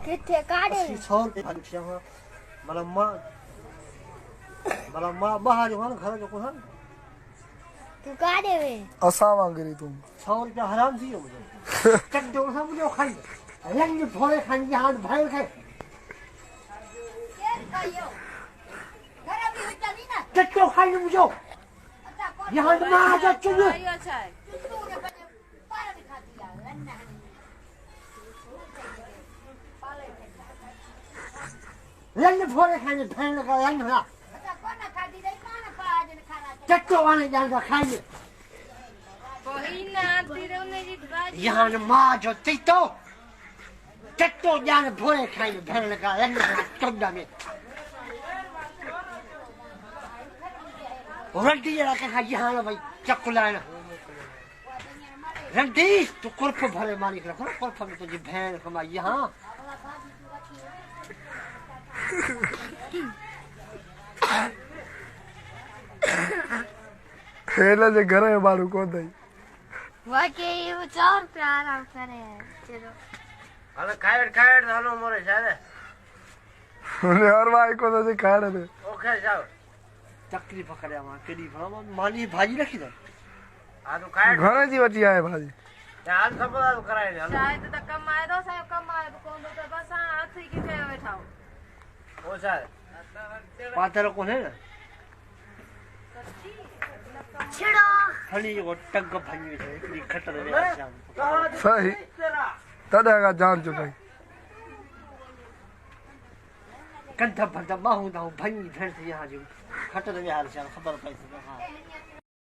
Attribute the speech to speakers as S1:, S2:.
S1: किथे काढे
S2: 100 रुपया मला बाहर जो है ना घर जो है
S1: तू काढे वे
S3: असा वांगरी तुम
S2: 100 रुपया हराम थी मुझे चट्टो सब मुझे खाई लंग थोड़े खाई यहाँ भाई खाए चट्टो खाई मुझे यहाँ माँ जा चुने लंग थोड़े खाई भैन लगा लंग ना चट्टो वाले जान खाई यहाँ माँ जो तीतो चट्टो जान भोरे खाई भैन लगा लंग चौदह में रंटी जरा कहा यहाँ ना भाई चक्कू लाना रंटी तू कुर्फ भरे मालिक रखो कुर्फ में तुझे भैन कमा यहाँ
S3: हेला जे घर में बारू को दई
S1: वाके वो 4 रुपया आराम करे चलो
S2: अरे खाएड़ हलो मोरे जाने
S3: उन्हें हर भाई को तो खाड़ दे
S2: ओके जाओ चक्री पकड़या मां केडी भला माली भाजी रखी दे आ तो खाएड़
S3: घर जी बची आए भाजी
S2: यार सब तो कराए
S4: शायद तो कम आए तो साहब कम आए तो कौन तो बस हाथ ही के बैठाओ
S2: ओ सर पातर कौन है ना
S1: छिड़ो
S2: हली वो टग भंगी है इतनी खतर है
S3: सही तदेगा जान चुकाई
S2: कंठ भंता बाहू दाऊ भंगी भैंस यहाँ जो खतर में हाल चाल खबर पैसे हां